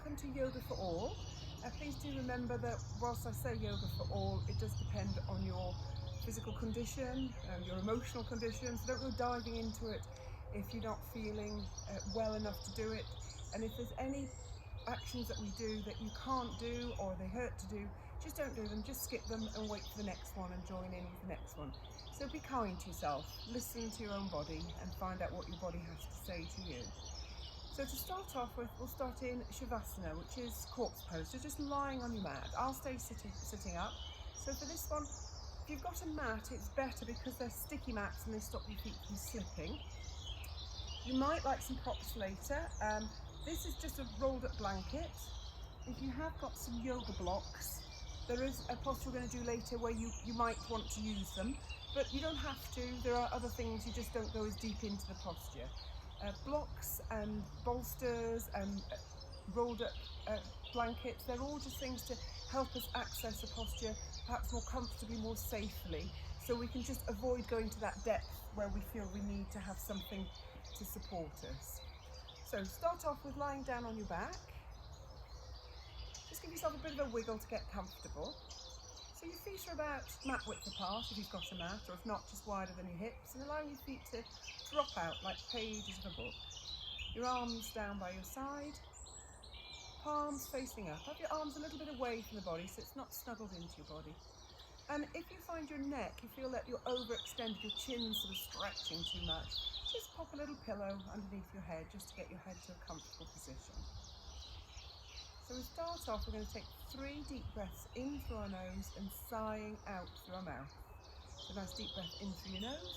welcome to Yoga for All. Please do remember that whilst I say yoga for all, it does depend on your physical condition, your emotional condition, so don't go diving into it if you're not feeling well enough to do it. And if there's any actions that we do that you can't do or they hurt to do, just don't do them, just skip them and wait for the next one and join in with the next one. So be kind to yourself, listen to your own body and find out what your body has to say to you. So to start off with, we'll start in Shavasana, which is corpse pose, so just lying on your mat. I'll stay sitting up. So for this one, if you've got a mat, it's better because they're sticky mats and they stop your feet from slipping. You might like some props later. This is just a rolled up blanket. If you have got some yoga blocks, there is a posture we're going to do later where you might want to use them, but you don't have to. There are other things, you just don't go as deep into the posture. Blocks and bolsters and rolled up blankets, they're all just things to help us access a posture perhaps more comfortably, more safely, so we can just avoid going to that depth where we feel we need to have something to support us. So start off with lying down on your back. Just give yourself a bit of a wiggle to get comfortable. So your feet are about mat width apart if you've got a mat, or if not, just wider than your hips, and allowing your feet to drop out like pages of a book. Your arms down by your side, palms facing up. Have your arms a little bit away from the body so it's not snuggled into your body. And if you find your neck, you feel that you're overextended, your chin's sort of stretching too much, just pop a little pillow underneath your head just to get your head to a comfortable position. So we start off, we're going to take 3 deep breaths in through our nose and sighing out through our mouth. So a nice deep breath in through your nose,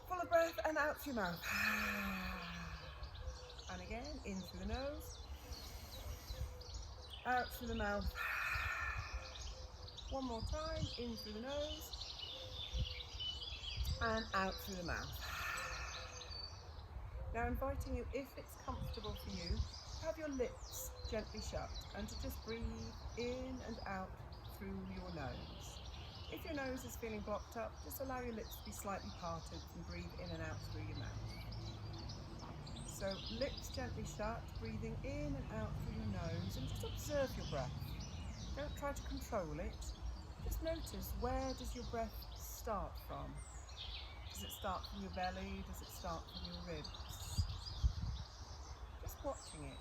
full of breath, and out through your mouth. And again, in through the nose, out through the mouth. One more time, in through the nose, and out through the mouth. Now inviting you, if it's comfortable for you, have your lips gently shut and to just breathe in and out through your nose. If your nose is feeling blocked up, just allow your lips to be slightly parted and breathe in and out through your mouth. So lips gently shut, breathing in and out through your nose, and just observe your breath. Don't try to control it. Just notice, where does your breath start from? Does it start from your belly? Does it start from your ribs? Just watching it.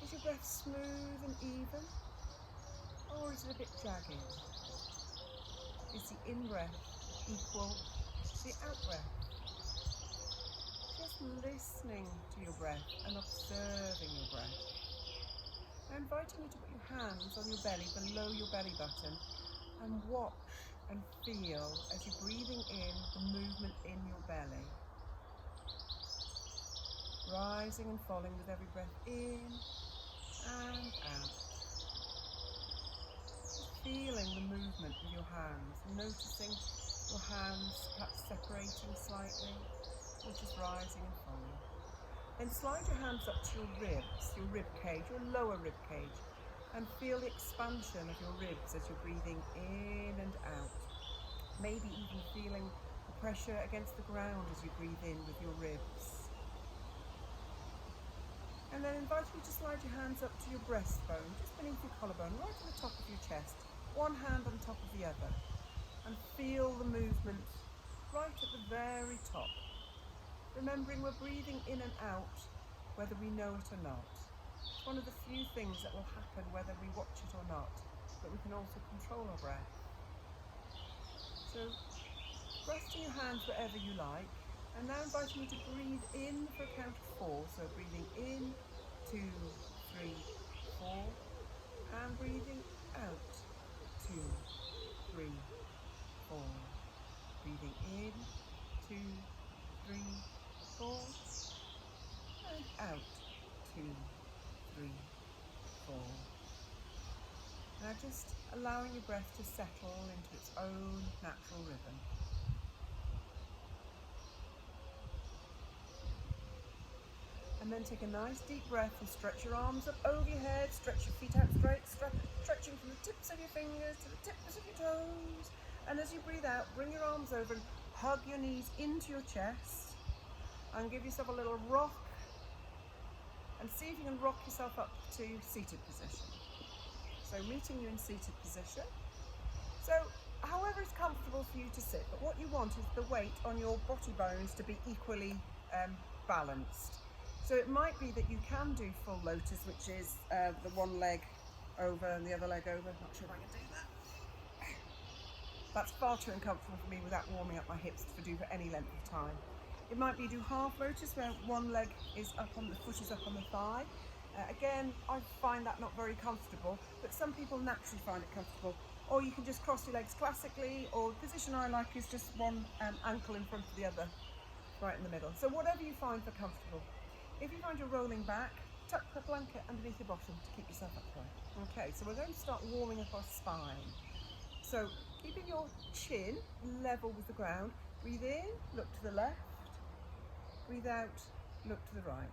Is your breath smooth and even, or is it a bit jagged? Is the in-breath equal to the out-breath? Just listening to your breath and observing your breath. I'm inviting you to put your hands on your belly, below your belly button, and watch and feel as you're breathing in the movement in your belly. Rising and falling with every breath in and out. Feeling the movement with your hands, noticing your hands perhaps separating slightly, or just rising and falling. Then slide your hands up to your ribs, your rib cage, your lower rib cage, and feel the expansion of your ribs as you're breathing in and out. Maybe even feeling the pressure against the ground as you breathe in with your ribs. And then invite you to slide your hands up to your breastbone, just beneath your collarbone, right at the top of your chest, one hand on top of the other, and feel the movement right at the very top. Remembering we're breathing in and out, whether we know it or not. It's one of the few things that will happen whether we watch it or not, but we can also control our breath. So, resting your hands wherever you like, and now inviting you to breathe in for a count of 4. So breathing in, 2, 3, 4, and breathing out, 2, 3, 4. Breathing in, 2, 3, 4, and out, 2, 3, 4. Now just allowing your breath to settle into its own natural rhythm. And then take a nice deep breath and stretch your arms up over your head, stretch your feet out straight, stretching from the tips of your fingers to the tips of your toes. And as you breathe out, bring your arms over and hug your knees into your chest and give yourself a little rock and see if you can rock yourself up to seated position. So meeting you in seated position. So however is comfortable for you to sit, but what you want is the weight on your body bones to be equally balanced. So it might be that you can do full lotus, which is the one leg over and the other leg over. Not sure if I can do that. That's far too uncomfortable for me without warming up my hips to do for any length of time. It might be you do half lotus where one leg is up on the foot is up on the thigh. Again, I find that not very comfortable, but some people naturally find it comfortable. Or you can just cross your legs classically, or the position I like is just one ankle in front of the other, right in the middle. So whatever you find for comfortable. If you find you're rolling back, tuck the blanket underneath your bottom to keep yourself upright. Okay, so we're going to start warming up our spine. So keeping your chin level with the ground, breathe in, look to the left, breathe out, look to the right.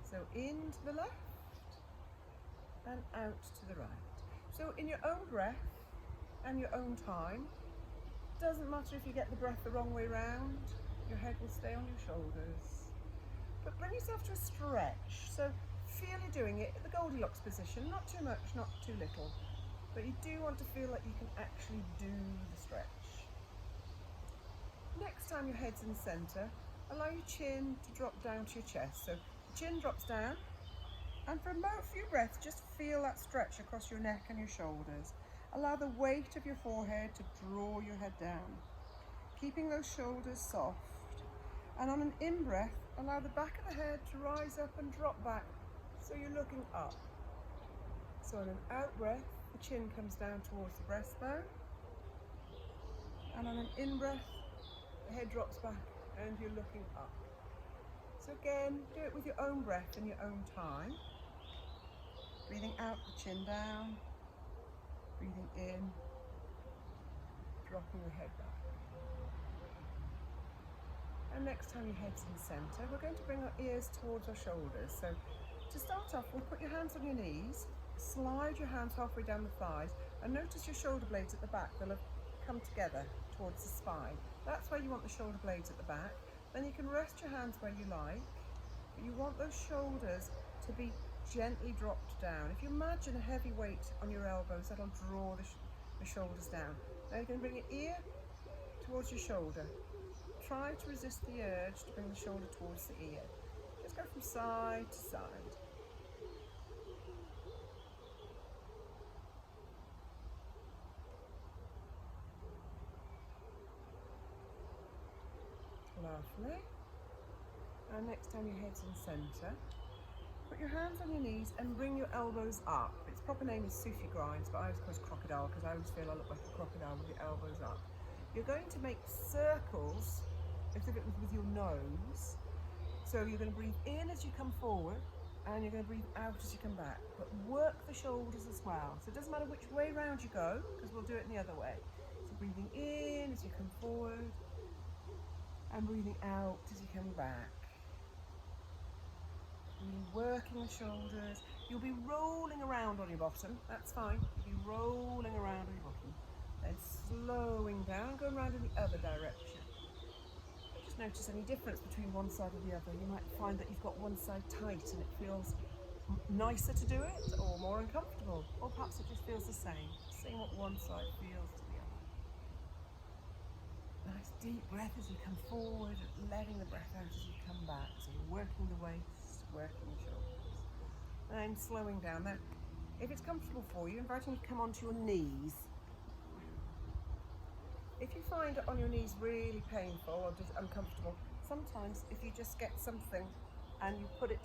So in to the left and out to the right. So in your own breath and your own time, doesn't matter if you get the breath the wrong way round, your head will stay on your shoulders. But bring yourself to a stretch. So feel you're doing it at the Goldilocks position, not too much, not too little. But you do want to feel like you can actually do the stretch. Next time your head's in the centre, allow your chin to drop down to your chest. So the chin drops down, and for a few breaths, just feel that stretch across your neck and your shoulders. Allow the weight of your forehead to draw your head down, keeping those shoulders soft. And on an in-breath, allow the back of the head to rise up and drop back, so you're looking up. So on an out-breath, the chin comes down towards the breastbone. And on an in-breath, the head drops back and you're looking up. So again, do it with your own breath and your own time. Breathing out, the chin down. Breathing in, dropping the head back. And next time your head's in the centre, we're going to bring our ears towards our shoulders. So to start off, we'll put your hands on your knees, slide your hands halfway down the thighs, and notice your shoulder blades at the back. They'll have come together towards the spine. That's where you want the shoulder blades at the back. Then you can rest your hands where you like, but you want those shoulders to be gently dropped down. If you imagine a heavy weight on your elbows, that'll draw the shoulders down. Now you can bring your ear towards your shoulder. Try to resist the urge to bring the shoulder towards the ear. Just go from side to side. Lovely. And next time your head's in centre, put your hands on your knees and bring your elbows up. Its proper name is Sufi grinds, but I always call it crocodile because I always feel I look like a crocodile with your elbows up. You're going to make circles as if it was with your nose. So you're going to breathe in as you come forward and you're going to breathe out as you come back. But work the shoulders as well. So it doesn't matter which way round you go, because we'll do it in the other way. So breathing in as you come forward and breathing out as you come back. Really working the shoulders. You'll be rolling around on your bottom, that's fine. You'll be rolling around on your bottom. Then slowing down, going around in the other direction. Just notice any difference between one side or the other. You might find that you've got one side tight and it feels nicer to do it, or more uncomfortable, or perhaps it just feels the same. Seeing what one side feels to the other. Nice deep breath as you come forward, letting the breath out as you come back. So you're working the waist, working the shoulders. And slowing down. Now, if it's comfortable for you, inviting you to come onto your knees. If you find it on your knees really painful or just uncomfortable, sometimes if you just get something and you put it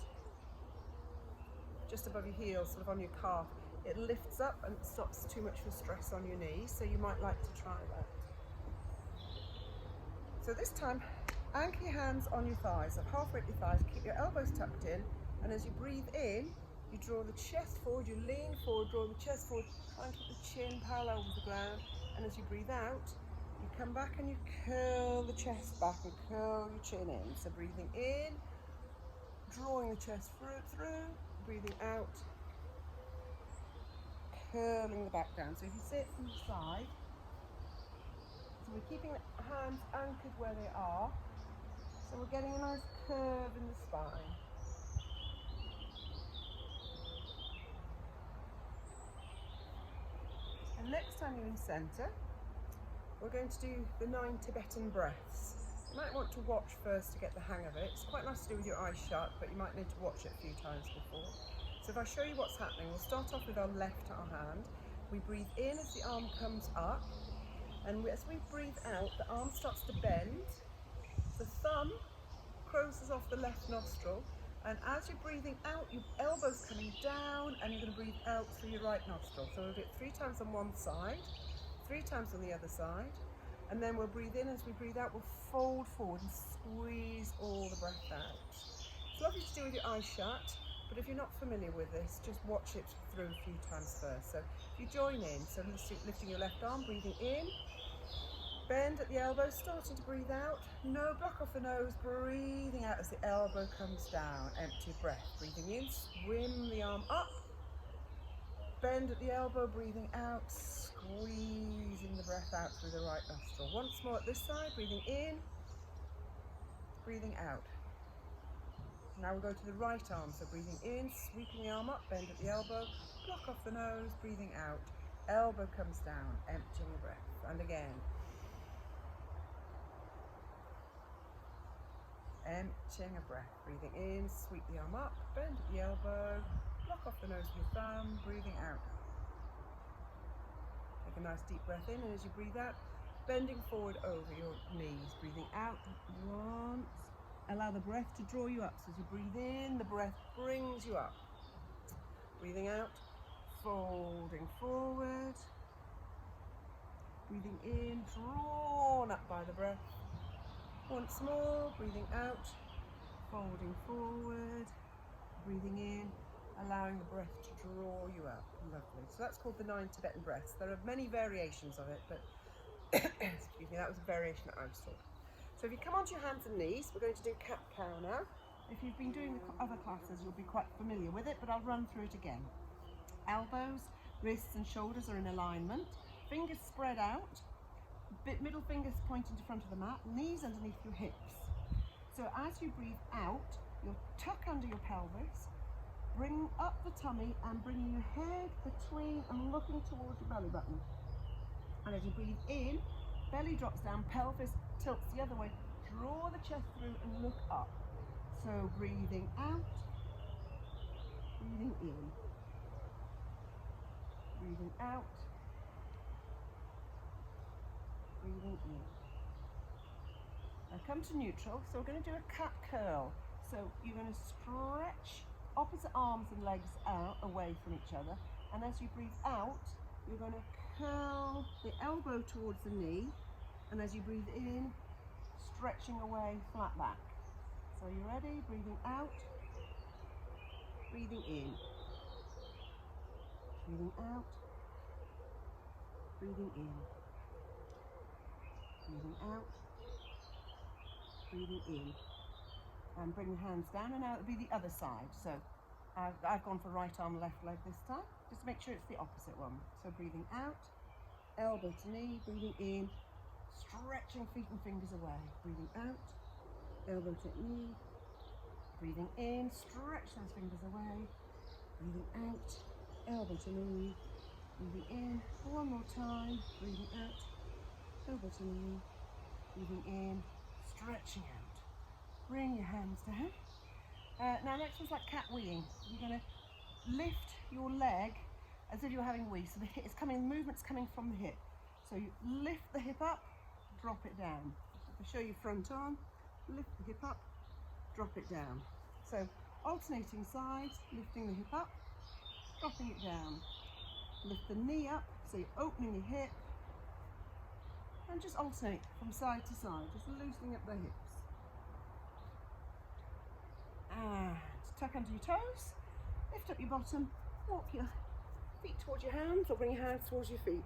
just above your heels, sort of on your calf, it lifts up and it stops too much of stress on your knees, so you might like to try that. So this time, anchor your hands on your thighs, up halfway at your thighs, keep your elbows tucked in, and as you breathe in, you draw the chest forward, you lean forward, draw the chest forward, try and keep the chin parallel with the ground, and as you breathe out, you come back and you curl the chest back and curl your chin in. So breathing in, drawing the chest through, breathing out, curling the back down. So if you sit from the side, so we're keeping the hands anchored where they are. So we're getting a nice curve in the spine. next time you're in centre, we're going to do the 9 Tibetan breaths. You might want to watch first to get the hang of it. It's quite nice to do with your eyes shut, but you might need to watch it a few times before. So if I show you what's happening, we'll start off with our left hand. We breathe in as the arm comes up, and as we breathe out, the arm starts to bend. The thumb closes off the left nostril, and as you're breathing out, your elbow's coming down, and you're going to breathe out through your right nostril. So we'll do it 3 times on one side, 3 times on the other side, and then we'll breathe in. As we breathe out, we'll fold forward and squeeze all the breath out. It's lovely to do with your eyes shut, but if you're not familiar with this, just watch it through a few times first. So if you join in, so lifting your left arm, breathing in, bend at the elbow, starting to breathe out, no block off the nose, breathing out as the elbow comes down, empty breath, breathing in, swim the arm up, bend at the elbow, breathing out, squeezing the breath out through the right nostril. Once more at this side, breathing in, breathing out. Now we'll go to the right arm, so breathing in, sweeping the arm up, bend at the elbow, block off the nose, breathing out, elbow comes down, emptying the breath, and again. Emptying a breath, breathing in, sweep the arm up, bend at the elbow, block off the nose with your thumb, breathing out. Take a nice deep breath in, and as you breathe out, bending forward over your knees, breathing out once. Allow the breath to draw you up. So as you breathe in, the breath brings you up. Breathing out, folding forward. Breathing in, drawn up by the breath. Once more, breathing out, folding forward. Breathing in, allowing the breath to draw you up. Lovely. So that's called the 9 Tibetan breaths. There are many variations of it, but excuse me, that was a variation that I was taught. So if you come onto your hands and knees, we're going to do cat-cow now. If you've been doing the other classes, you'll be quite familiar with it, but I'll run through it again. Elbows, wrists and shoulders are in alignment. Fingers spread out. Middle fingers pointing to front of the mat. Knees underneath your hips. So as you breathe out, you'll tuck under your pelvis, bring up the tummy and bringing your head between and looking towards your belly button. And as you breathe in, belly drops down, pelvis tilts the other way, draw the chest through and look up. So breathing out, breathing in, breathing out, breathing in. Now come to neutral, so we're going to do a cat curl. So you're going to stretch opposite arms and legs out away from each other, and as you breathe out, you're going to curl the elbow towards the knee, and as you breathe in, stretching away flat back. So you ready? Breathing out, breathing in, breathing out, breathing in, breathing out, breathing in, and bring the hands down, and now it'll be the other side. So I've gone for right arm, left leg this time, just to make sure it's the opposite one. So breathing out, elbow to knee, breathing in, stretching feet and fingers away, breathing out, elbow to knee, breathing in, stretch those fingers away, breathing out, elbow to knee, breathing in, one more time, breathing out, elbow to knee, breathing in, stretching out. Bring your hands down. Now next one's like cat weeing. You're going to lift your leg as if you're having a wee. So the movement's coming from the hip. So you lift the hip up, drop it down. I'll show you front arm, lift the hip up, drop it down. So alternating sides, lifting the hip up, dropping it down. Lift the knee up, so you're opening your hip, and just alternate from side to side, just loosening up the hips. And tuck under your toes, lift up your bottom, walk your feet towards your hands or bring your hands towards your feet.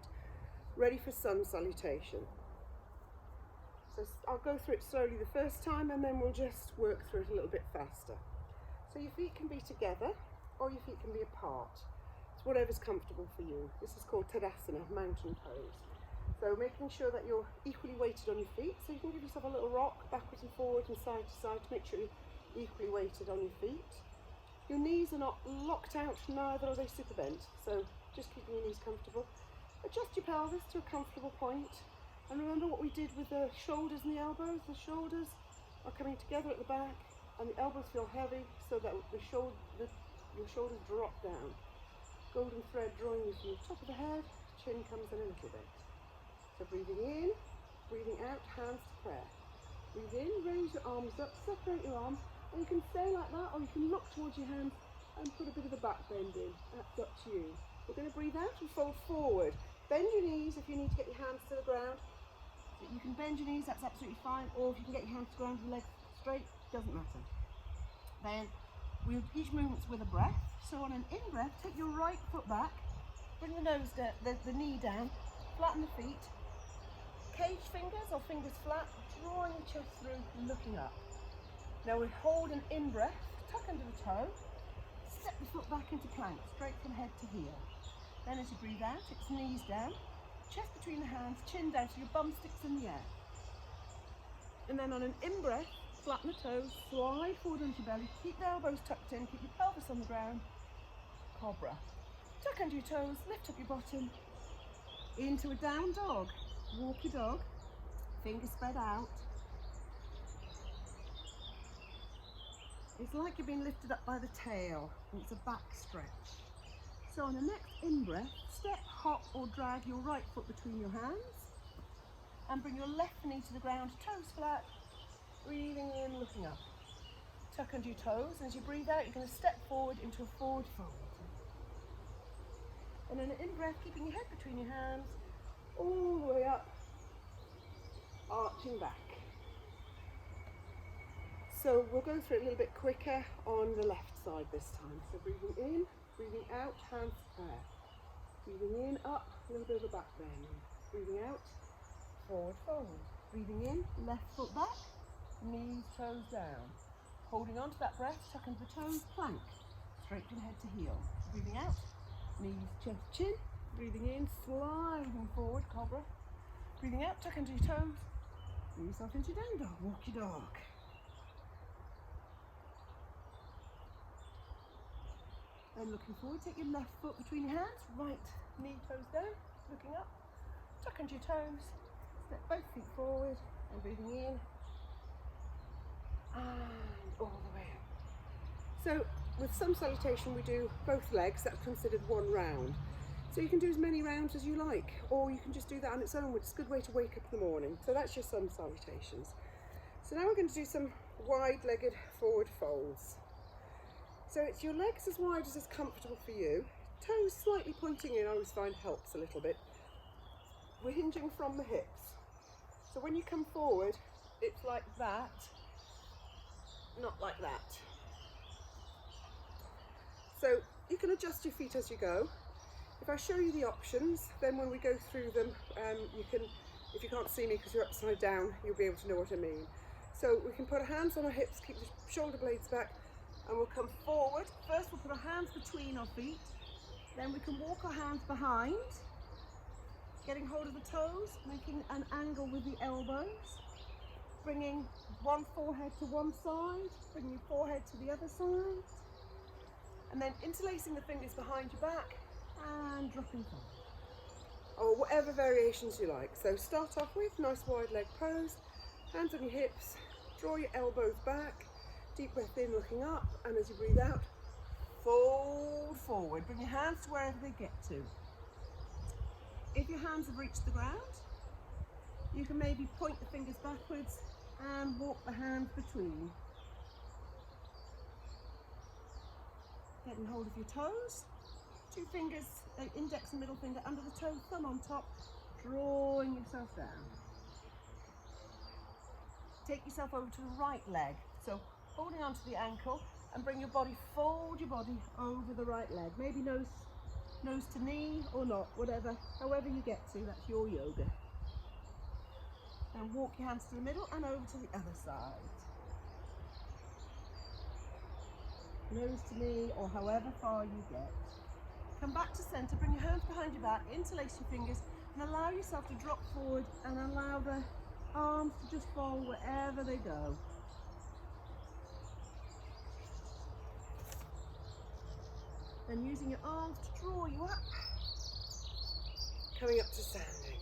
Ready for sun salutation. So I'll go through it slowly the first time and then we'll just work through it a little bit faster. So your feet can be together or your feet can be apart. It's whatever's comfortable for you. This is called Tadasana, mountain pose. So making sure that you're equally weighted on your feet, so you can give yourself a little rock backwards and forwards and side to side to make sure you're equally weighted on your feet. Your knees are not locked out, neither are they super bent, so just keeping your knees comfortable. Adjust your pelvis to a comfortable point. And remember what we did with the shoulders and the elbows. The shoulders are coming together at the back and the elbows feel heavy so that your shoulders drop down. Golden thread drawing you from the top of the head, chin comes in a little bit. So breathing in, breathing out, hands to prayer. Breathe in, raise your arms up, separate your arms, and you can stay like that, or you can look towards your hands and put a bit of a back bend in. That's up to you. We're going to breathe out and fold forward. Bend your knees if you need to get your hands to the ground. You can bend your knees, that's absolutely fine, or if you can get your hands to the ground with your legs straight, doesn't matter. Then each movement's with a breath. So on an in-breath, take your right foot back, bring the nose down, the knee down, flatten the feet, cage fingers or fingers flat, drawing the chest through, looking up. Now we hold an in-breath, tuck under the toe, step the foot back into plank, straight from head to heel. Then as you breathe out, it's knees down, chest between the hands, chin down so your bum sticks in the air. And then on an in-breath, flatten the toes, slide forward onto your belly, keep the elbows tucked in, keep your pelvis on the ground, cobra. Tuck under your toes, lift up your bottom, into a down dog. Walk your dog, fingers spread out. It's like you're being lifted up by the tail, and it's a back stretch. So on the next in-breath, step, hop or drag your right foot between your hands, and bring your left knee to the ground, toes flat, breathing in, looking up. Tuck under your toes, and as you breathe out, you're going to step forward into a forward fold. And then an in-breath, keeping your head between your hands, all the way up, arching back. So we'll go through it a little bit quicker on the left side this time. So breathing in, breathing out, hands to prayer. Breathing in, up, a little bit of a back bend. Breathing out, forward fold. Breathing in, left foot back, knees, toes down. Holding on to that breath, tuck under the toes, plank, straight from head to heel. Breathing out, knees, chest, chin. Breathing in, sliding forward, cobra. Breathing out, tuck under your toes. Bring yourself into your down dog, walk your dog. And looking forward, take your left foot between your hands, right knee, toes down, looking up. Tuck under your toes, step both feet forward, and breathing in. And all the way up. So with some salutation we do both legs, that's considered one round. So you can do as many rounds as you like, or you can just do that on its own, which is a good way to wake up in the morning. So that's your sun salutations. So now we're going to do some wide-legged forward folds. So it's your legs as wide as is comfortable for you. Toes slightly pointing in, I always find helps a little bit. We're hinging from the hips. So when you come forward, it's like that, not like that. So you can adjust your feet as you go. If I show you the options, then when we go through them, you can, if you can't see me because you're upside down, you'll be able to know what I mean. So we can put our hands on our hips, keep the shoulder blades back, and we'll come forward. First we'll put our hands between our feet, then we can walk our hands behind, getting hold of the toes, making an angle with the elbows, bringing one forehead to one side, bringing your forehead to the other side, and then interlacing the fingers behind your back and dropping forward. Or whatever variations you like. So start off with nice wide leg pose, hands on your hips, draw your elbows back, deep breath in looking up, and as you breathe out, fold forward. Bring your hands to wherever they get to. If your hands have reached the ground, you can maybe point the fingers backwards and walk the hands between. Getting hold of your toes, two fingers, index and middle finger under the toe, thumb on top, drawing yourself down. Take yourself over to the right leg, so holding onto the ankle and bring your body, fold your body over the right leg. Maybe nose to knee or not, whatever, however you get to, that's your yoga. Then walk your hands to the middle and over to the other side. Nose to knee or however far you get. Come back to center, bring your hands behind your back, interlace your fingers and allow yourself to drop forward and allow the arms to just fall wherever they go. Then using your arms to draw you up, coming up to standing.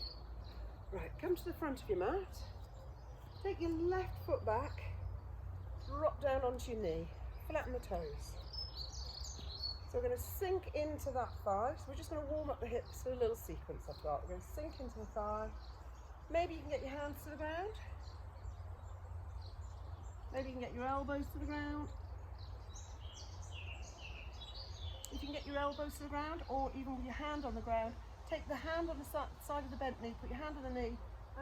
Right, come to the front of your mat. Take your left foot back, drop down onto your knee, flatten the toes. So we're going to sink into that thigh. So we're just going to warm up the hips for a little sequence I've got. We're going to sink into the thigh. Maybe you can get your hands to the ground. Maybe you can get your elbows to the ground. If you can get your elbows to the ground, or even with your hand on the ground, take the hand on the side of the bent knee, put your hand on the knee,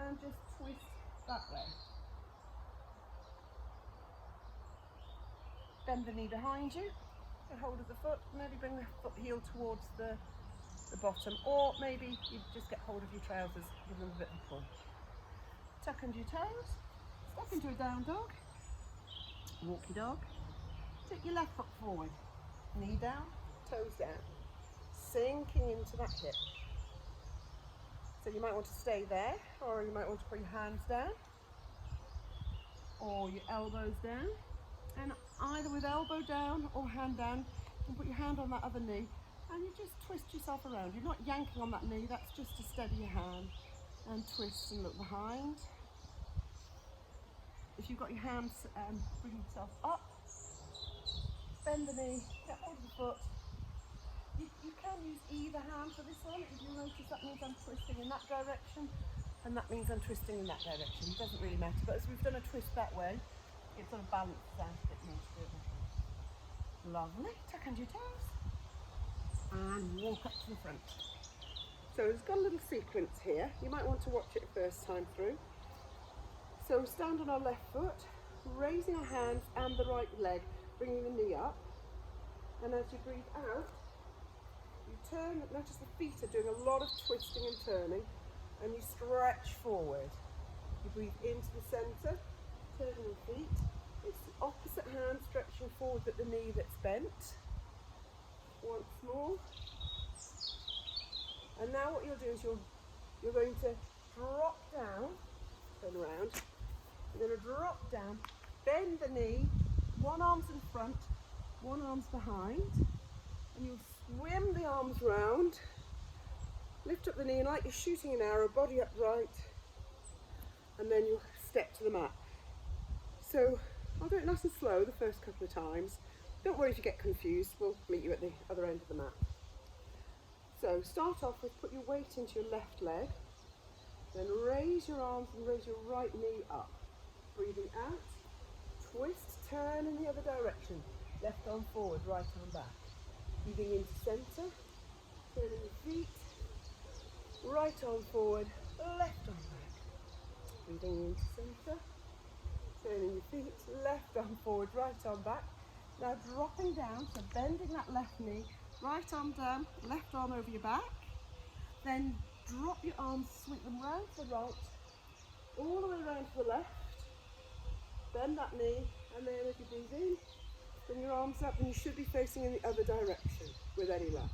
and just twist that way. Bend the knee behind you, get hold of the foot, maybe bring the foot heel towards the bottom, or maybe you just get hold of your trousers, give them a bit of a pull. Tuck under your toes, step into a down dog, walkie dog, take your left foot forward, knee down, toes down, sinking into that hip. So you might want to stay there, or you might want to put your hands down, or your elbows down, and either with elbow down or hand down, you can put your hand on that other knee, and you just twist yourself around. You're not yanking on that knee, that's just to steady your hand, and twist and look behind. If you've got your hands, bring yourself up, bend the knee, get hold of the foot. You can use either hand for this one. If you notice, that means I'm twisting in that direction, and that means I'm twisting in that direction. It doesn't really matter, but as we've done a twist that way, it sort of balances out a bit more to it. Lovely. Tuck under your toes, and walk up to the front. So it's got a little sequence here. You might want to watch it first time through. So stand on our left foot, raising our hands and the right leg, bringing the knee up. And as you breathe out, you turn, notice the feet are doing a lot of twisting and turning, and you stretch forward. You breathe into the centre, turning your feet. It's the opposite hand stretching forward but the knee that's bent. Once more. And now what you'll do is you're going to drop down, turn around. You're going to drop down, bend the knee, one arm's in front, one arm's behind, and you'll swim the arms round, lift up the knee, and like you're shooting an arrow, body upright, and then you'll step to the mat. So I'll do it nice and slow the first couple of times. Don't worry if you get confused, we'll meet you at the other end of the mat. So start off with, put your weight into your left leg, then raise your arms and raise your right knee up. Breathing out, twist, turn in the other direction. Left arm forward, right arm back. Breathing into centre, turning your feet, right arm forward, left arm back. Breathing into centre, turning your feet, left arm forward, right arm back. Now dropping down, so bending that left knee, right arm down, left arm over your back. Then drop your arms, sweep them round to the right, all the way round to the left. Bend that knee, and then as you breathe in, bring your arms up, and you should be facing in the other direction with any luck.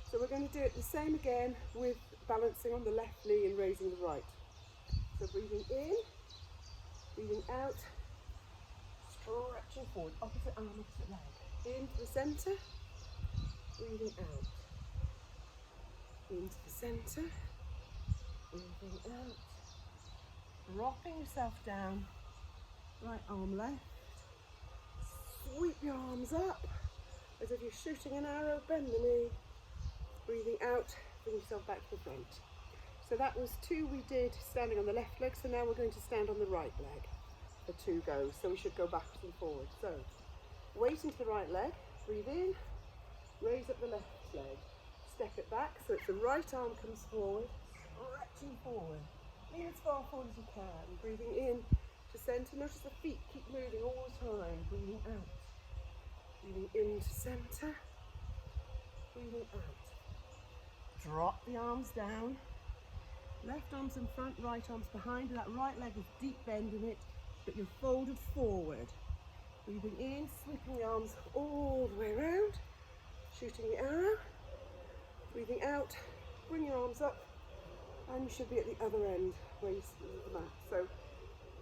So we're going to do it the same again with balancing on the left knee and raising the right. So breathing in, breathing out, stretching forward, opposite arm, opposite leg. Into the centre, breathing out. Into the centre, breathing out. Dropping yourself down, right arm left. Sweep your arms up as if you're shooting an arrow, bend the knee, breathing out, bring yourself back to the front. So that was 2 we did standing on the left leg, so now we're going to stand on the right leg for 2 goes. So we should go backwards and forward. So weight into the right leg, breathe in, raise up the left leg, step it back so it's the right arm comes forward, stretching forward. Lean as far forward as you can, breathing in to centre. Notice the feet keep moving all the time, breathing out. Breathing into centre, breathing out. Drop the arms down, left arm's in front, right arm's behind. That right leg is deep bend in it, but you're folded forward. Breathing in, sweeping the arms all the way around, shooting the arrow. Breathing out, bring your arms up, and you should be at the other end where you sit on the mat. So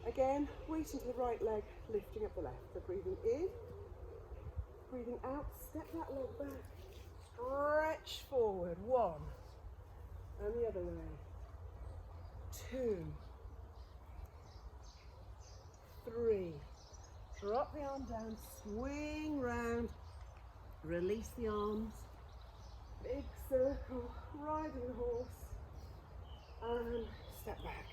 again, weight into the right leg, lifting up the left. So breathing in, breathing out, step that leg back, stretch forward. 1, and the other way. 2, 3. Drop the arm down, swing round, release the arms, big circle, riding the horse, and step back.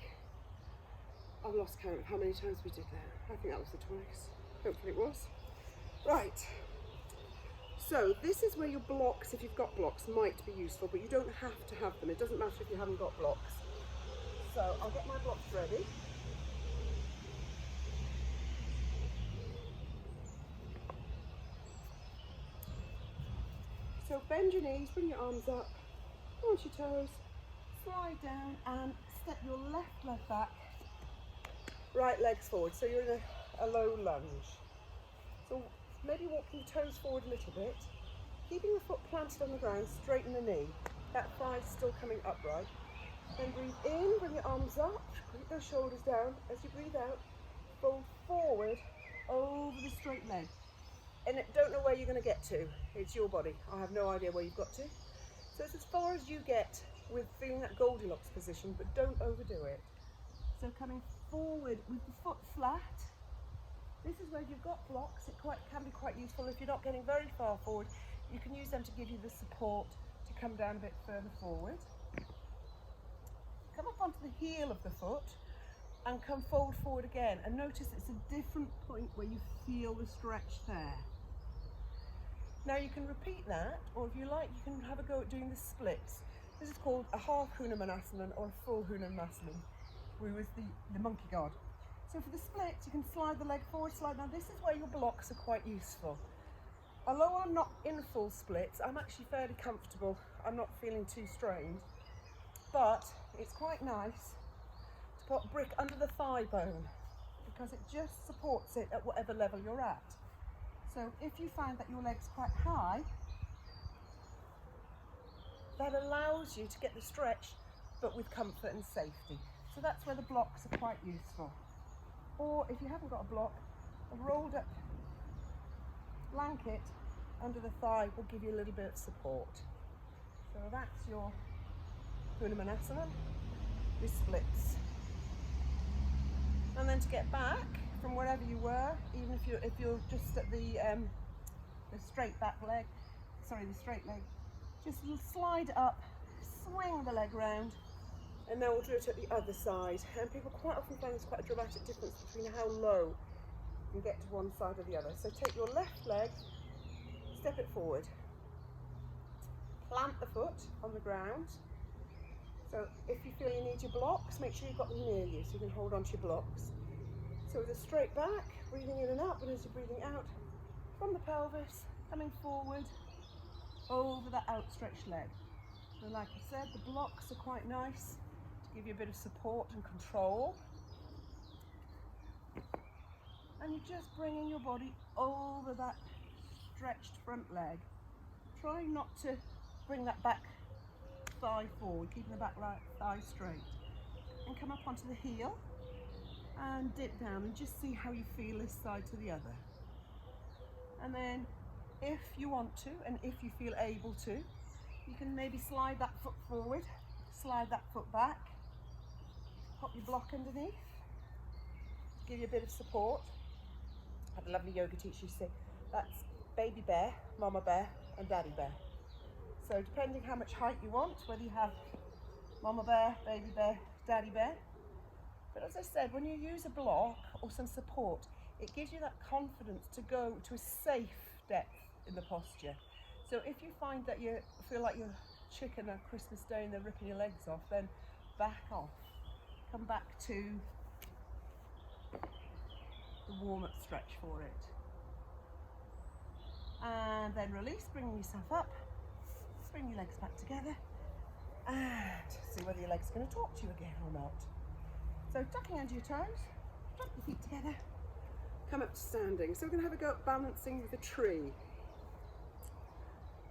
I've lost count of how many times we did that. I think that was the twice. Hopefully it was. Right. So this is where your blocks, if you've got blocks, might be useful, but you don't have to have them. It doesn't matter if you haven't got blocks. So I'll get my blocks ready. So bend your knees, bring your arms up, launch your toes, slide down and step your left leg back, right legs forward. So you're in a low lunge. So maybe walk your toes forward a little bit, keeping the foot planted on the ground, straighten the knee. That thigh's still coming upright. Then breathe in, bring your arms up, keep those shoulders down. As you breathe out, fold forward over the straight leg. And don't know where you're going to get to. It's your body. I have no idea where you've got to. So it's as far as you get with feeling that Goldilocks position, but don't overdo it. So coming forward with the foot flat. This is where you've got blocks. It can be quite useful. If you're not getting very far forward, you can use them to give you the support to come down a bit further forward. Come up onto the heel of the foot and come forward again. And notice it's a different point where you feel the stretch there. Now you can repeat that, or if you like, you can have a go at doing the splits. This is called a half Hanumanasana or a full Hanumanasana, who is the monkey god. So for the splits, you can slide the leg forward, slide. Now this is where your blocks are quite useful. Although I'm not in full splits, I'm actually fairly comfortable. I'm not feeling too strained, but it's quite nice to put a brick under the thigh bone because it just supports it at whatever level you're at. So if you find that your leg's quite high, that allows you to get the stretch, but with comfort and safety. So that's where the blocks are quite useful. Or if you haven't got a block, a rolled up blanket under the thigh will give you a little bit of support. So that's your Hanumanasana with splits. And then to get back from wherever you were, even if you're just at the straight back leg, the straight leg, just slide up, swing the leg round, and then we'll do it at the other side. And people quite often find there's quite a dramatic difference between how low you can get to one side or the other. So take your left leg, step it forward, plant the foot on the ground. So if you feel you need your blocks, make sure you've got them near you so you can hold on to your blocks. So with a straight back, breathing in and up, and as you're breathing out from the pelvis, coming forward over that outstretched leg. So like I said, the blocks are quite nice to give you a bit of support and control. And you're just bringing your body over that stretched front leg. Trying not to bring that back thigh forward, keeping the back thigh straight. And come up onto the heel and dip down and just see how you feel this side to the other. And then if you want to, and if you feel able to, you can maybe slide that foot forward, slide that foot back, pop your block underneath, give you a bit of support. I had a lovely yoga teacher who said that's baby bear, mama bear and daddy bear. So depending how much height you want, whether you have mama bear, baby bear, daddy bear. But as I said, when you use a block or some support, it gives you that confidence to go to a safe depth in the posture. So if you find that you feel like you're chicken on Christmas Day and they're ripping your legs off, then back off. Come back to the warm-up stretch for it. And then release, bring yourself up, bring your legs back together, and see whether your leg's going to talk to you again or not. So tucking under your toes, drop your feet together, come up to standing. So we're going to have a go at balancing with a tree.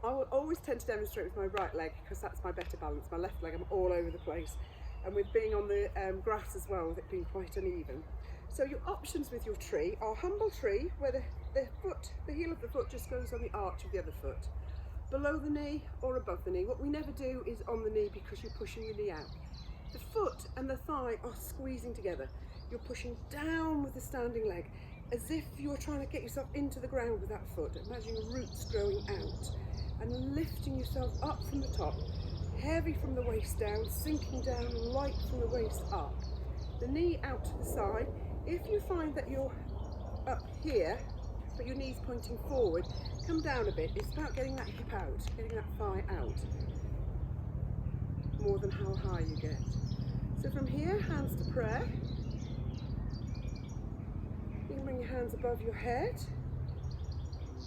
I will always tend to demonstrate with my right leg because that's my better balance. My left leg, I'm all over the place. And with being on the grass as well, with it being quite uneven. So your options with your tree are humble tree, where the heel of the foot just goes on the arch of the other foot. below the knee or above the knee. What we never do is on the knee because you're pushing the knee out. The foot and the thigh are squeezing together. You're pushing down with the standing leg as if you were trying to get yourself into the ground with that foot. Imagine your roots growing out and lifting yourself up from the top, heavy from the waist down, sinking down, light from the waist up. The knee out to the side. If you find that you're up here, but your knee's pointing forward, come down a bit. It's about getting that hip out, getting that thigh out, more than how high you get. So from here, hands to prayer. You can bring your hands above your head.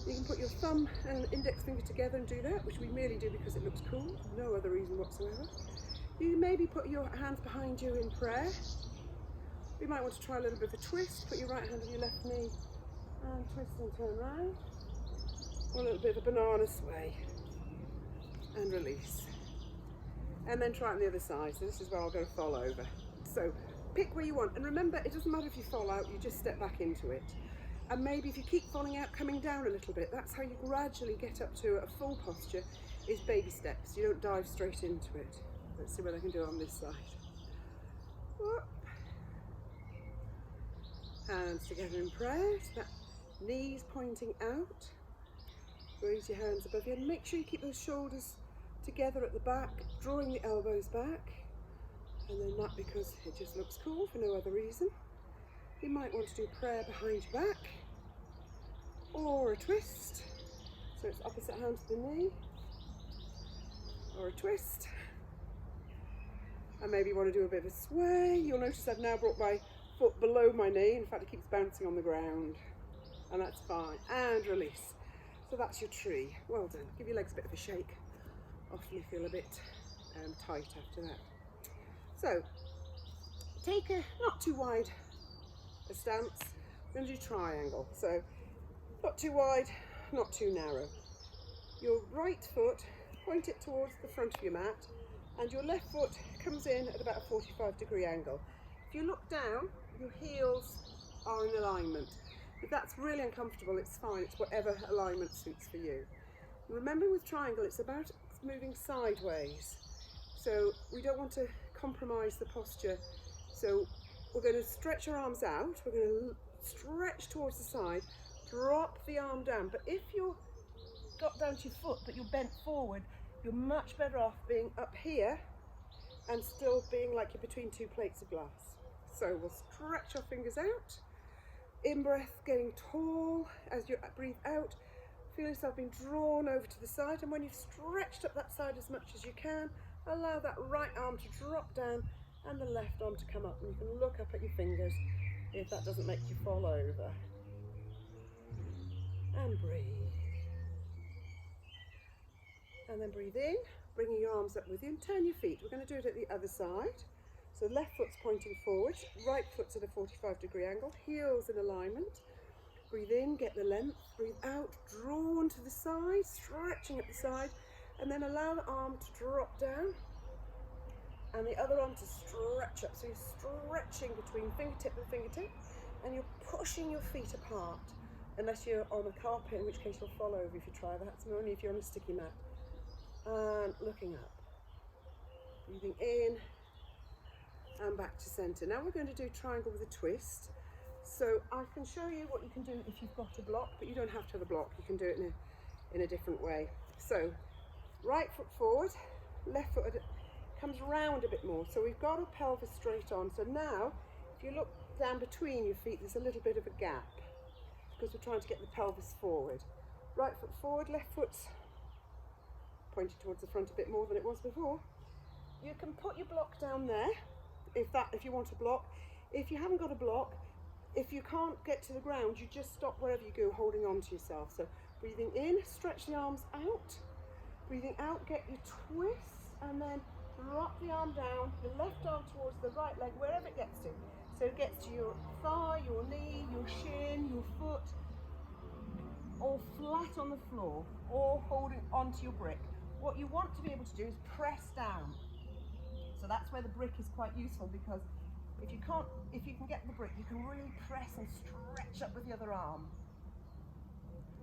You can put your thumb and index finger together and do that, which we merely do because it looks cool, no other reason whatsoever. You can maybe put your hands behind you in prayer. You might want to try a little bit of a twist. Put your right hand on your left knee and twist and turn around. Or a little bit of a banana sway and release. And then try it on the other side. So this is where I'll go fall over. So pick where you want. And remember, it doesn't matter if you fall out, you just step back into it. And maybe if you keep falling out, coming down a little bit, that's how you gradually get up to a full posture, is baby steps. You don't dive straight into it. Let's see what I can do on this side. Whoop. Hands together in prayer, so that knees pointing out. Raise your hands above you and make sure you keep those shoulders together at the back, drawing the elbows back. And then that because it just looks cool for no other reason. You might want to do prayer behind your back or a twist. So it's opposite hand to the knee or a twist. And maybe you want to do a bit of a sway. You'll notice I've now brought my foot below my knee. In fact, it keeps bouncing on the ground. And that's fine. And release. So that's your tree. Well done. Give your legs a bit of a shake. Often you feel a bit tight after that. So, take a not too wide a stance. We're going to do triangle. So, not too wide, not too narrow. Your right foot, point it towards the front of your mat, and your left foot comes in at about a 45-degree angle. If you look down, your heels are in alignment. If that's really uncomfortable, it's fine. It's whatever alignment suits for you. Remember with triangle, it's about moving sideways. So we don't want to compromise the posture. So we're going to stretch our arms out. We're going to stretch towards the side, drop the arm down. But if you're got down to your foot, but you're bent forward, you're much better off being up here and still being like you're between two plates of glass. So we'll stretch our fingers out. In breath, getting tall as you breathe out. Feel yourself being drawn over to the side, and when you've stretched up that side as much as you can, allow that right arm to drop down and the left arm to come up, and you can look up at your fingers if that doesn't make you fall over. And breathe. And then breathe in, bringing your arms up with you, and turn your feet. We're going to do it at the other side. So left foot's pointing forward, right foot's at a 45-degree angle, heels in alignment. Breathe in, get the length, breathe out, drawn to the side, stretching at the side, and then allow the arm to drop down and the other arm to stretch up. So you're stretching between fingertip and fingertip, and you're pushing your feet apart, unless you're on a carpet, in which case you'll fall over if you try that. So only if you're on a sticky mat. And looking up. Breathing in and back to center. Now we're going to do triangle with a twist. So I can show you what you can do if you've got a block, but you don't have to have a block. You can do it in a different way. So right foot forward, left foot comes round a bit more. So we've got our pelvis straight on. So now, if you look down between your feet, there's a little bit of a gap because we're trying to get the pelvis forward. Right foot forward, left foot's pointed towards the front a bit more than it was before. You can put your block down there if you want a block. If you haven't got a block, if you can't get to the ground, you just stop wherever you go, holding on to yourself. So breathing in, stretch the arms out. Breathing out, get your twists, and then drop the arm down, the left arm towards the right leg, wherever it gets to. So it gets to your thigh, your knee, your shin, your foot, or flat on the floor, or holding onto your brick. What you want to be able to do is press down. So that's where the brick is quite useful, because if you can get the brick, you can really press and stretch up with the other arm.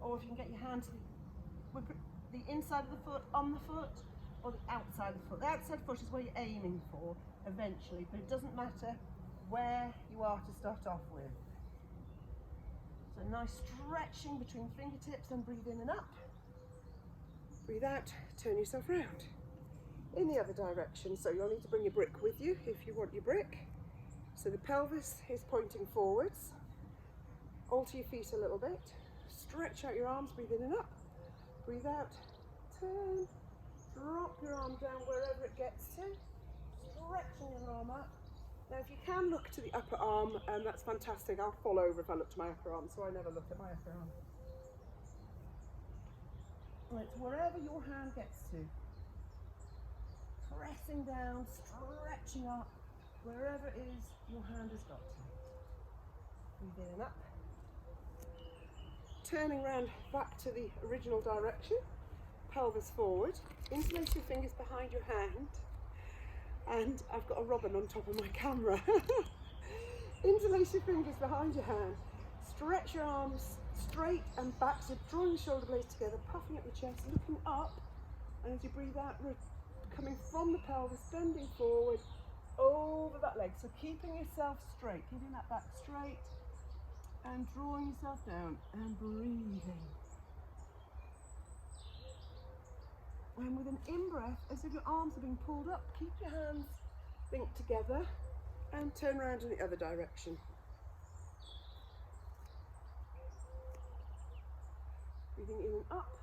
Or if you can get your hand to the inside of the foot on the foot or the outside of the foot. The outside foot is where you're aiming for eventually, but it doesn't matter where you are to start off with. So nice stretching between fingertips and breathe in and up. Breathe out, turn yourself round. In the other direction, so you'll need to bring your brick with you if you want your brick. So the pelvis is pointing forwards. Alter your feet a little bit. Stretch out your arms, breathe in and up. Breathe out, turn, drop your arm down wherever it gets to. Stretching your arm up. Now if you can look to the upper arm, that's fantastic. I'll fall over if I look to my upper arm, so I never look at my upper arm. And it's wherever your hand gets to. Pressing down, stretching up, wherever it is your hand has got to. Breathe in and up. Turning round back to the original direction, pelvis forward. Interlace your fingers behind your hand. And I've got a robin on top of my camera. Interlace your fingers behind your hand. Stretch your arms straight and back, so drawing the shoulder blades together, puffing up the chest, looking up. And as you breathe out, coming from the pelvis, bending forward over that leg. So keeping yourself straight, keeping that back straight and drawing yourself down and breathing. And with an in-breath, as if your arms are being pulled up, keep your hands linked together and turn around in the other direction. Breathing in and up,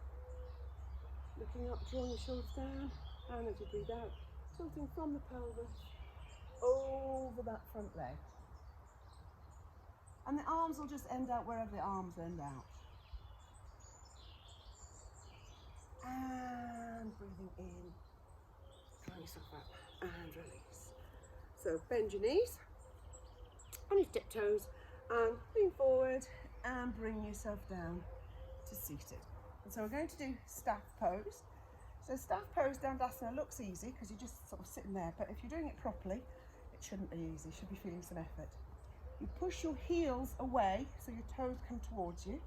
looking up, drawing your shoulders down, and as you breathe out, tilting from the pelvis over that front leg. And the arms will just end out wherever the arms end out. And breathing in, drawing yourself up and release. So bend your knees on your tiptoes and lean forward and bring yourself down to seated. And so we're going to do staff pose. So staff pose Dandasana looks easy because you're just sort of sitting there, but if you're doing it properly, it shouldn't be easy, you should be feeling some effort. You push your heels away so your toes come towards you.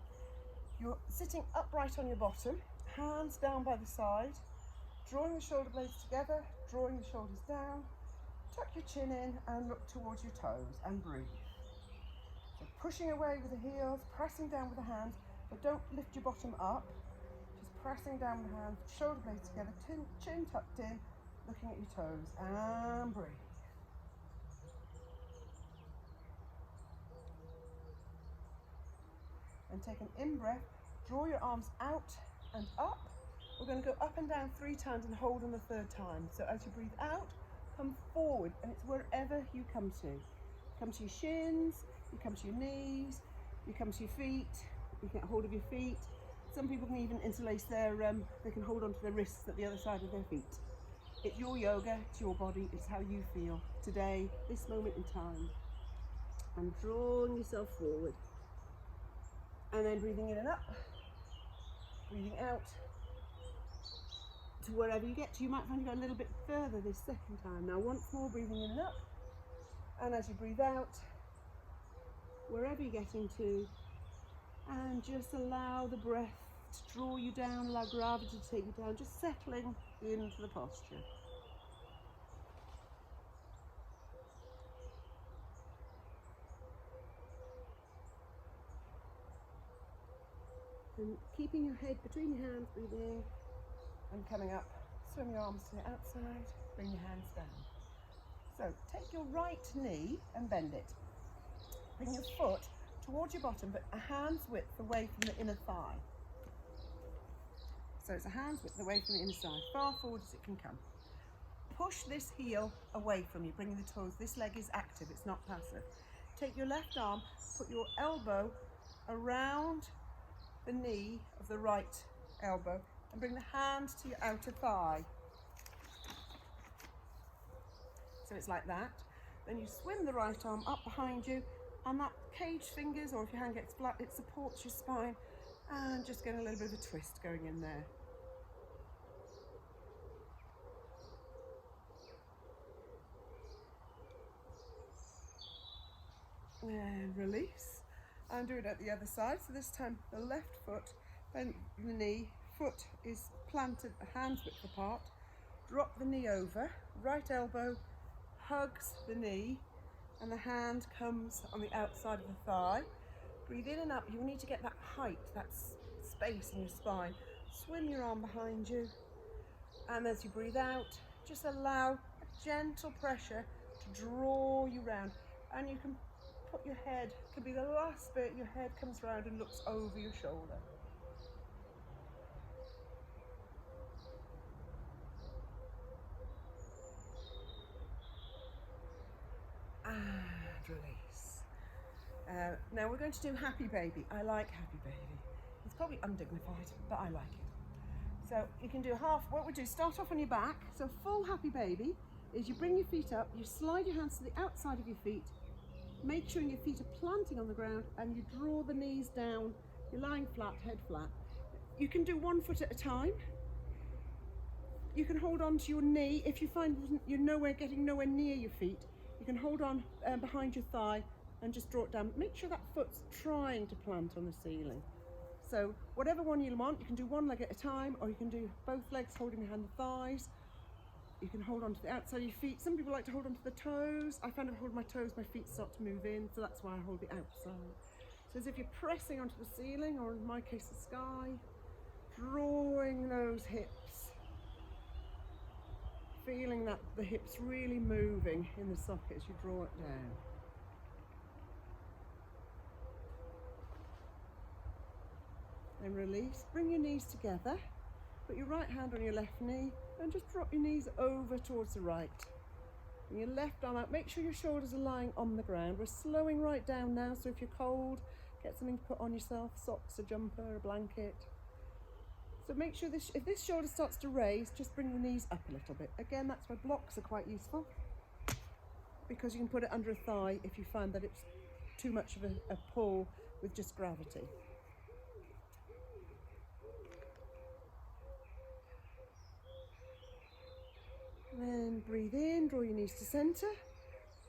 You're sitting upright on your bottom, hands down by the side, drawing the shoulder blades together, drawing the shoulders down, tuck your chin in and look towards your toes and breathe. So pushing away with the heels, pressing down with the hands, but don't lift your bottom up. Just pressing down with the hands, shoulder blades together, chin tucked in, looking at your toes and breathe. And take an in-breath, draw your arms out and up. We're going to go up and down 3 times and hold on the 3rd time. So as you breathe out, come forward, and it's wherever you come to. Come to your shins, you come to your knees, you come to your feet, you get hold of your feet. Some people can even interlace their, they can hold onto their wrists at the other side of their feet. It's your yoga, it's your body, it's how you feel today, this moment in time. And drawing yourself forward. And then breathing in and up, breathing out to wherever you get to. You might find you go a little bit further this 2nd time. Now once more, breathing in and up, and as you breathe out, wherever you're getting to, and just allow the breath to draw you down, allow gravity to take you down, just settling into the posture. And keeping your head between your hands, breathing and coming up. Swim your arms to the outside, bring your hands down. So take your right knee and bend it. Bring your foot towards your bottom, but a hand's width away from the inner thigh. So it's a hand's width away from the inner side, far forward as it can come. Push this heel away from you, bringing the toes. This leg is active, it's not passive. Take your left arm, put your elbow around the knee of the right elbow and bring the hand to your outer thigh. So it's like that. Then you swim the right arm up behind you, and that cage fingers, or if your hand gets flat, it supports your spine, and just getting a little bit of a twist going in there. And release. And do it at the other side. So this time the left foot, bend the knee, foot is planted hands width apart, drop the knee over, right elbow hugs the knee and the hand comes on the outside of the thigh. Breathe in and up. You need to get that height, that space in your spine. Swim your arm behind you, and as you breathe out, just allow a gentle pressure to draw you round, and you can put your head, could be the last bit, your head comes round and looks over your shoulder. And release. Now we're going to do happy baby. I like happy baby. It's probably undignified, but I like it. So you can do half. What we do, start off on your back. So full happy baby is you bring your feet up, you slide your hands to the outside of your feet, make sure your feet are planting on the ground, and you draw the knees down. You're lying flat, head flat. You can do 1 foot at a time. You can hold on to your knee. If you find you're getting nowhere near your feet, you can hold on behind your thigh and just draw it down. Make sure that foot's trying to plant on the ceiling. So whatever one you want, you can do one leg at a time, or you can do both legs holding behind the thighs. You can hold on to the outside of your feet. Some people like to hold on to the toes. I find if I hold my toes, my feet start to move in, so that's why I hold the outside. So as if you're pressing onto the ceiling, or in my case the sky, drawing those hips, feeling that the hips really moving in the socket as you draw it down. And release, bring your knees together, put your right hand on your left knee and just drop your knees over towards the right. Bring your left arm out, make sure your shoulders are lying on the ground. We're slowing right down now, so if you're cold, get something to put on yourself, socks, a jumper, a blanket. So make sure if this shoulder starts to raise, just bring the knees up a little bit. Again, that's why blocks are quite useful, because you can put it under a thigh if you find that it's too much of a pull with just gravity. Then breathe in, draw your knees to centre.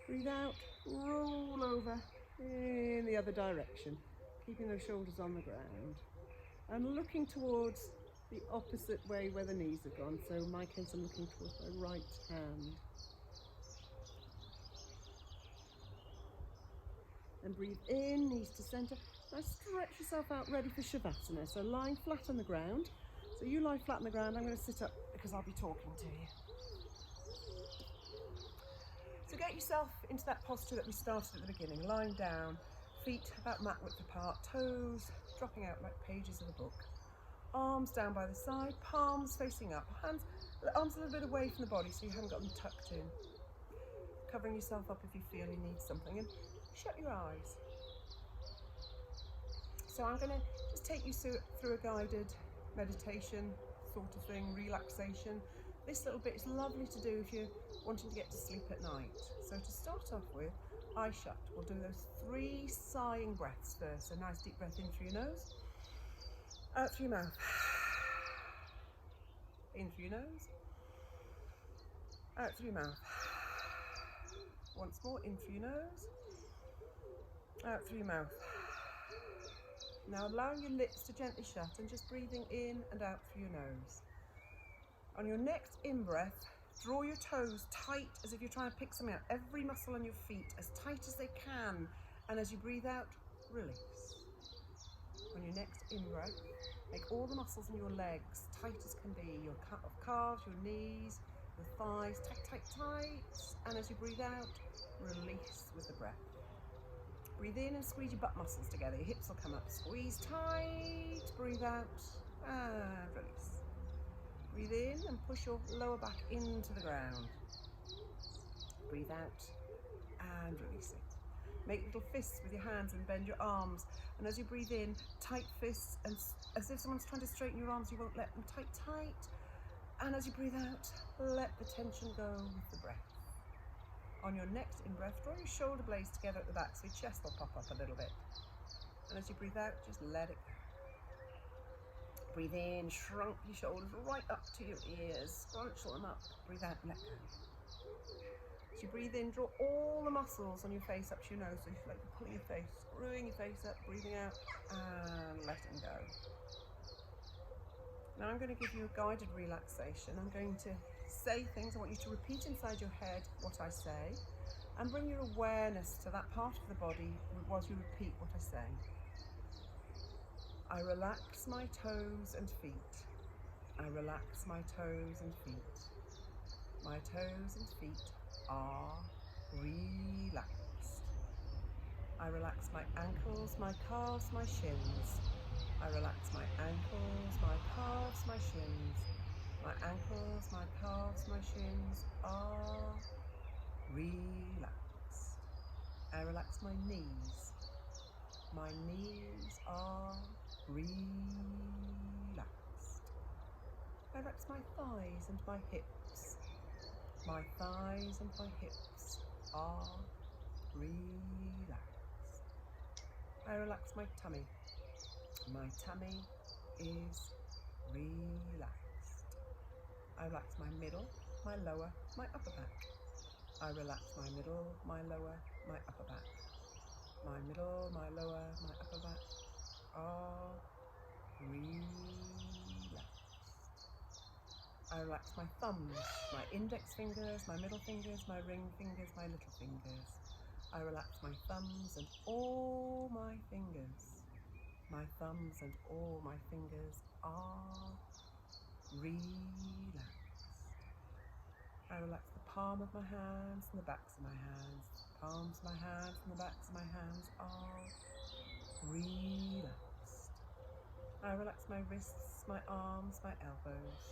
Breathe out, roll over in the other direction, keeping those shoulders on the ground. And looking towards the opposite way where the knees have gone. So in my case, I'm looking towards my right hand. And breathe in, knees to centre. Now stretch yourself out, ready for Shavasana. So lying flat on the ground. So you lie flat on the ground, I'm going to sit up because I'll be talking to you. So get yourself into that posture that we started at the beginning, lying down, feet about mat width apart, toes dropping out like pages of a book. Arms down by the side, palms facing up, arms a little bit away from the body so you haven't got them tucked in. Covering yourself up if you feel you need something, and shut your eyes. So I'm going to just take you through a guided meditation sort of thing, relaxation. This little bit is lovely to do if you're wanting to get to sleep at night. So to start off with, eyes shut. We'll do those 3 sighing breaths first. A nice deep breath in through your nose, out through your mouth. In through your nose, out through your mouth. Once more, in through your nose, out through your mouth. Now allowing your lips to gently shut and just breathing in and out through your nose. On your next in-breath, draw your toes tight as if you're trying to pick something out. Every muscle on your feet as tight as they can. And as you breathe out, release. On your next in-breath, make all the muscles in your legs tight as can be. Your calves, your knees, your thighs, tight, tight, tight. And as you breathe out, release with the breath. Breathe in and squeeze your butt muscles together. Your hips will come up. Squeeze tight. Breathe out and release. Breathe in and push your lower back into the ground. Breathe out and release it. Make little fists with your hands and bend your arms. And as you breathe in, tight fists, and as if someone's trying to straighten your arms, you won't let them tight, tight. And as you breathe out, let the tension go with the breath. On your next in-breath, draw your shoulder blades together at the back so your chest will pop up a little bit. And as you breathe out, just let it go. Breathe in, shrunk your shoulders right up to your ears, scrunch them up. Breathe out, let go. As you breathe in, draw all the muscles on your face up to your nose, so you feel like you're pulling your face, screwing your face up, breathing out, and letting go. Now I'm going to give you a guided relaxation. I'm going to say things. I want you to repeat inside your head what I say and bring your awareness to that part of the body whilst you repeat what I say. I relax my toes and feet. I relax my toes and feet. My toes and feet are relaxed. I relax my ankles, my calves, my shins. I relax my ankles, my calves, my shins. My ankles, my calves, my shins are relaxed. I relax my knees. My knees are relaxed. I relax my thighs and my hips. My thighs and my hips are relaxed. I relax my tummy. My tummy is relaxed. I relax my middle, my lower, my upper back. I relax my middle, my lower, my upper back. My middle, my lower, my upper back are relaxed. I relax my thumbs, my index fingers, my middle fingers, my ring fingers, my little fingers. I relax my thumbs and all my fingers. My thumbs and all my fingers are relaxed. I relax the palm of my hands and the backs of my hands. The palms of my hands and the backs of my hands are relaxed. I relax my wrists, my arms, my elbows.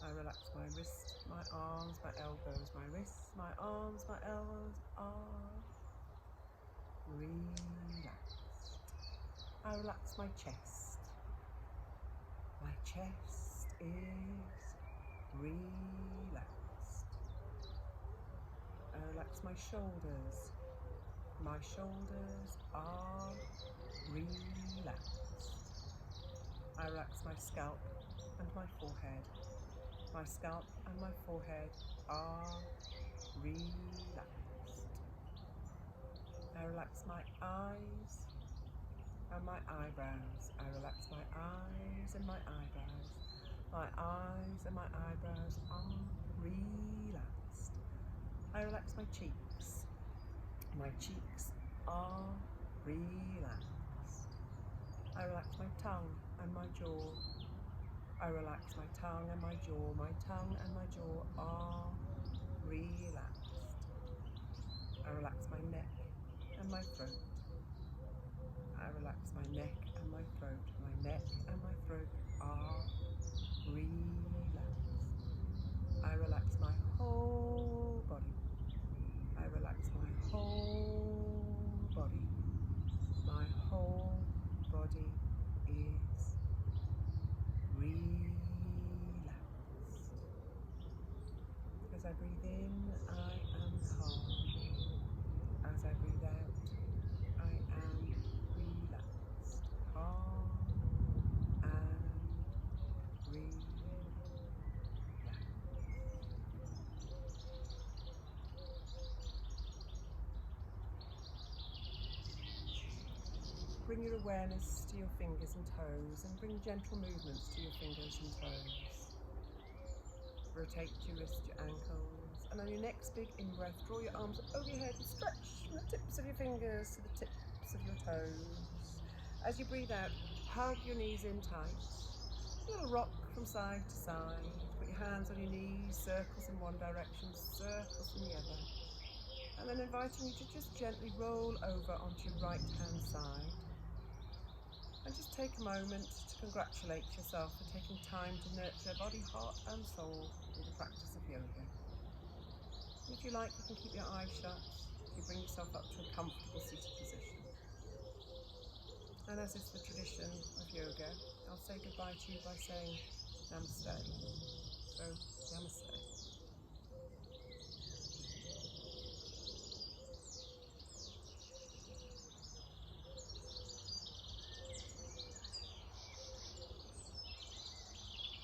I relax my wrists, my arms, my elbows. My wrists, my arms, my elbows are relaxed. I relax my chest. My chest is relaxed. I relax my shoulders. My shoulders are relaxed. I relax my scalp and my forehead. My scalp and my forehead are relaxed. I relax my eyes and my eyebrows. I relax my eyes and my eyebrows. My eyes and my eyebrows are relaxed. I relax my cheeks. My cheeks are relaxed. I relax my tongue and my jaw. I relax my tongue and my jaw. My tongue and my jaw are relaxed. I relax my neck and my throat. I relax my neck and my throat. My neck and my throat are relaxed. I relax my whole body. I relax my whole body. My whole body is relaxed. As I breathe in, I am calm. As I breathe out, I am relaxed. Calm and relaxed. Bring your awareness to your fingers and toes and bring gentle movements to your fingers and toes. Rotate your wrists, your ankles, and on your next big in-breath, draw your arms up over your head and stretch from the tips of your fingers to the tips of your toes. As you breathe out, hug your knees in tight. A little rock from side to side. Put your hands on your knees, circles in one direction, circles in the other. And then inviting you to just gently roll over onto your right-hand side. And just take a moment to congratulate yourself for taking time to nurture body, heart and soul through the practice of yoga. And if you like, you can keep your eyes shut. You bring yourself up to a comfortable seated position. And as is the tradition of yoga, I'll say goodbye to you by saying namaste. So